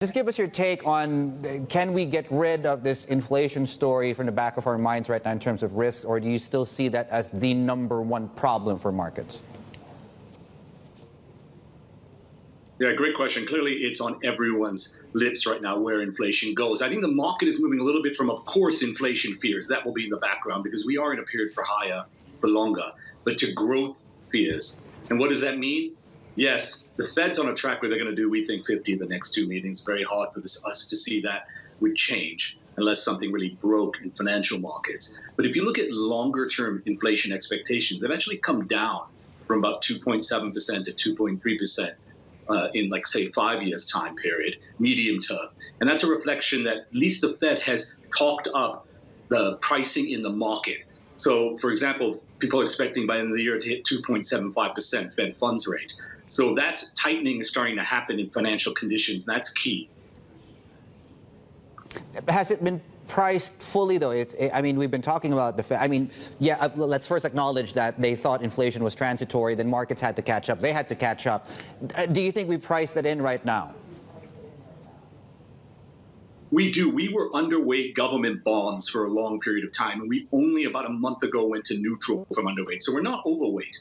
Just give us your take on, can we get rid of this inflation story from the back of our minds right now in terms of risk, or do you still see that as the #1 problem for markets? Yeah, great question. Clearly, it's on everyone's lips right now where inflation goes. I think the market is moving a little bit from, of course, inflation fears. That will be in the background because we are in a period for higher, for longer, but to growth fears. And what does that mean? Yes, the Fed's on a track where they're going to do, we think, 50 in the next 2 meetings. Very hard for us to see that would change unless something really broke in financial markets. But if you look at longer-term inflation expectations, they've actually come down from about 2.7% to 2.3%. In, like, say, 5 years time period, medium term. And that's a reflection that at least the Fed has talked up the pricing in the market. So, for example, people are expecting by the end of the year to hit 2.75% Fed funds rate. So that's tightening is starting to happen in financial conditions. That's key. Has it been priced fully, though? I mean, we've been talking about the Fed. I mean, yeah, let's first acknowledge that they thought inflation was transitory, then markets had to catch up. They had to catch up. Do you think we priced it in right now? We do. We were underweight government bonds for a long period of time, and we only about a month ago went to neutral from underweight. So we're not overweight.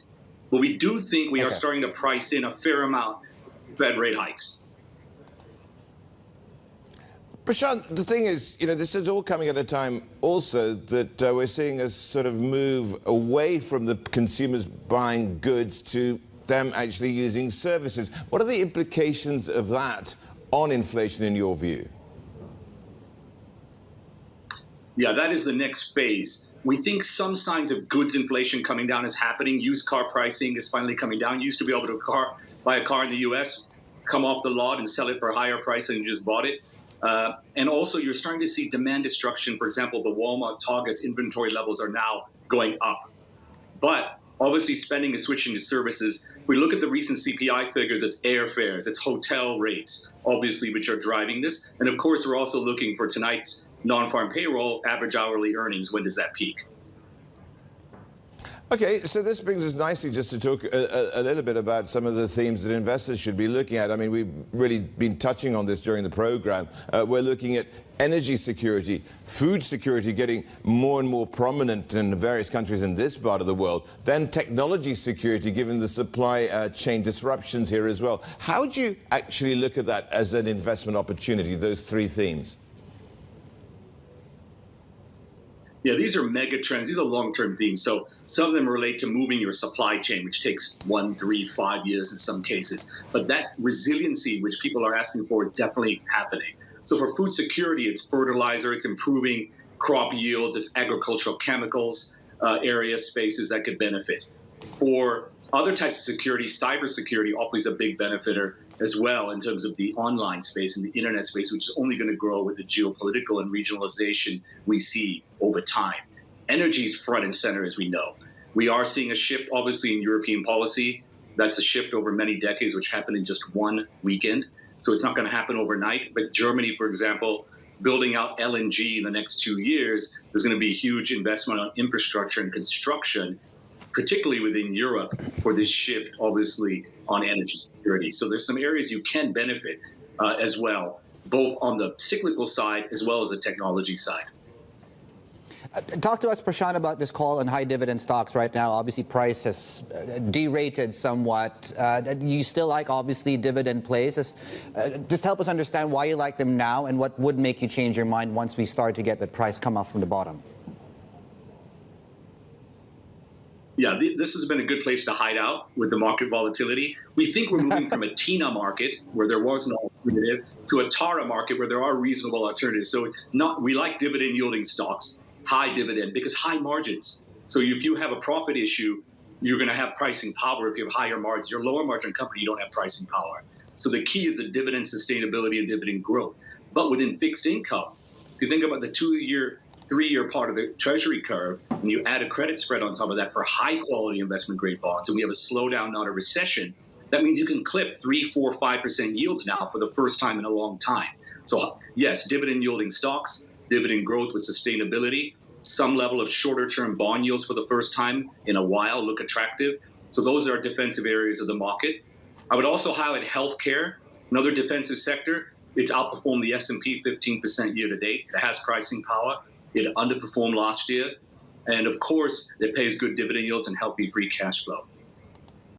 But we do think we are starting to price in a fair amount Fed rate hikes. Prashant, the thing is, this is all coming at a time also that we're seeing a sort of move away from the consumers buying goods to them actually using services. What are the implications of that on inflation in your view? Yeah, that is the next phase. We think some signs of goods inflation coming down is happening. Used car pricing is finally coming down. You used to be able to buy a car in the U.S., come off the lot and sell it for a higher price than you just bought it. And also, you're starting to see demand destruction. For example, the Walmart, Target's inventory levels are now going up. But obviously, spending is switching to services. If we look at the recent CPI figures, it's airfares, it's hotel rates, obviously, which are driving this. And of course, we're also looking for tonight's non-farm payroll, average hourly earnings. When does that peak? Okay, so this brings us nicely just to talk a little bit about some of the themes that investors should be looking at. I mean, we've really been touching on this during the program. We're looking at energy security, food security getting more and more prominent in various countries in this part of the world, then technology security given the supply chain disruptions here as well. How do you actually look at that as an investment opportunity, those three themes? Yeah, these are mega trends. These are long-term themes. So some of them relate to moving your supply chain, which takes 1, 3, 5 years in some cases. But that resiliency, which people are asking for, is definitely happening. So for food security, it's fertilizer, it's improving crop yields, it's agricultural chemicals, areas, spaces that could benefit. For other types of security, cybersecurity offers a big benefiter as well in terms of the online space and the internet space, which is only going to grow with the geopolitical and regionalization we see over time. Energy is front and center, as we know. We are seeing a shift, obviously, in European policy. That's a shift over many decades, which happened in just one weekend. So it's not going to happen overnight. But Germany, for example, building out LNG in the next 2 years, there's going to be huge investment on infrastructure and construction, particularly within Europe, for this shift, obviously, on energy security. So there's some areas you can benefit as well, both on the cyclical side as well as the technology side. Talk to us, Prashant, about this call on high dividend stocks right now. Obviously, price has derated somewhat. You still like, obviously, dividend plays. Just help us understand why you like them now and what would make you change your mind once we start to get the price come off from the bottom. Yeah, this has been a good place to hide out with the market volatility. We think we're moving from a TINA market, where there was no alternative, to a TARA market, where there are reasonable alternatives. So we like dividend yielding stocks, high dividend, because high margins. So if you have a profit issue, you're going to have pricing power. If you have higher margins, your lower margin company, you don't have pricing power. So the key is the dividend sustainability and dividend growth. But within fixed income, if you think about the 2-year, 3-year part of the treasury curve, and you add a credit spread on top of that for high quality investment grade bonds, and we have a slowdown, not a recession, that means you can clip 3, 4, 5% yields now for the first time in a long time. So yes, dividend yielding stocks, dividend growth with sustainability, some level of shorter term bond yields for the first time in a while look attractive. So those are defensive areas of the market. I would also highlight healthcare, another defensive sector. It's outperformed the S&P 15% year to date. It has pricing power. It underperformed last year. And of course, it pays good dividend yields and healthy free cash flow.